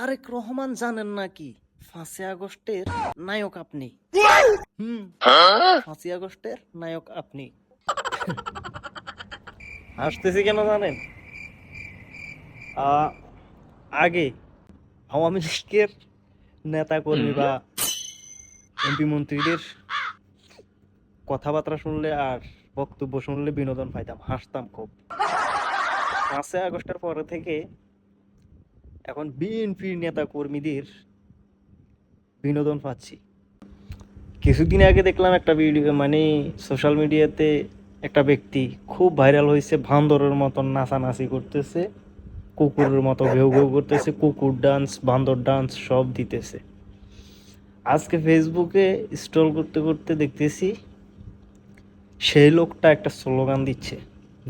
তারেক রহমান জানেন নাকি 5ই আগস্টের নায়ক আপনি? হুম, 5ই আগস্টের নায়ক আপনি। হাসতেছি কেন জানেন? আহ, আগে আওয়ামী লীগের নেতা কর্মী বা এমপি মন্ত্রীদের কথাবার্তা শুনলে আর বক্তব্য শুনলে বিনোদন পাইতাম, হাসতাম খুব। 5ই আগস্টের পরে থেকে এখন বিএনপি নেতা কর্মীদের বিনোদন পাচ্ছি। কিছুদিন আগে দেখলাম একটা ভিডিও, মানে সোশ্যাল মিডিয়াতে একটা ব্যক্তি খুব ভাইরাল হয়েছে, বান্দরের মতন নাচানাচি করতেছে, কুকুরের মতো ঘেউ ঘেউ করতেছে, কুকুর ডান্স বান্দর ডান্স সব দিতেছে। আজকে ফেসবুকে স্ক্রল করতে করতে দেখতেছি সেই লোকটা একটা স্লোগান দিচ্ছে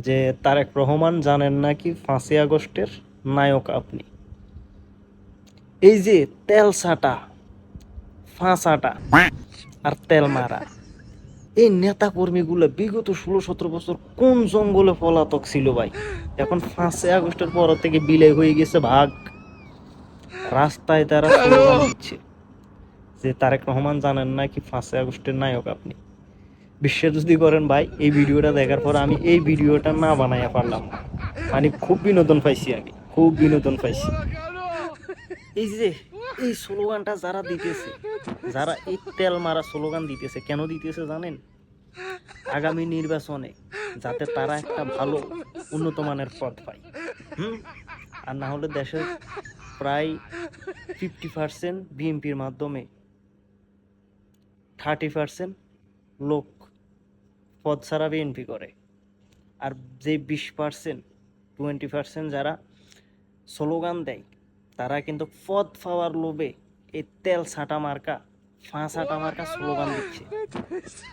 যে তারেক রহমান জানেন নাকি 5ই আগস্টের নায়ক আপনি। এই যে তেল সাটা, ফাঁসাটা আর তেল মারা এই নেতা কর্মীগুলো বিগত 16-17 বছর কোন জঙ্গলে পলাতক ছিল ভাই, এখন 5ই আগস্টের পর থেকে বিলেয় হয়ে গেছে ভাগ। রাস্তায় তারা স্লোগান দিচ্ছে যে তারেক রহমান জানেন নাকি 5ই আগস্টের নায়ক আপনি। বিশ্বাস যদি করেন ভাই, এই ভিডিওটা দেখার পর আমি এই ভিডিওটা না বানাইয়া পারলাম না। মানে খুব বিনোদন পাইছি, আমি খুব বিনোদন পাইছি। এই যে এই স্লোগানটা যারা দিতেছে, যারা এই তেল মারা স্লোগান দিতেছে, কেন দিতেছে জানেন? আগামী নির্বাচনে যাতে তারা একটা ভালো উন্নত মানের পদ পায়। আর না হলে দেশের প্রায় 50% বিএনপির মাধ্যমে, 30% লোক পদ ছাড়া বিএনপি করে। আর যে 20%, 20% যারা স্লোগান দেয়, তারা কিন্তু পদ পাওয়ার লোভে এই তেল ছাটা মার্কা, ফাঁসাটা মার্কা স্লোগান দিচ্ছে।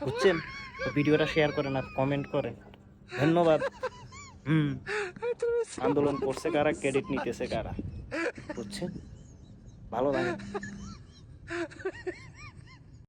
বুঝছেন? তো ভিডিওটা শেয়ার করেন আর কমেন্ট করেন। ধন্যবাদ। হুম, আন্দোলন করছে কারা, ক্রেডিট নিতেছে কারা? বুঝছেন? ভালো লাগে।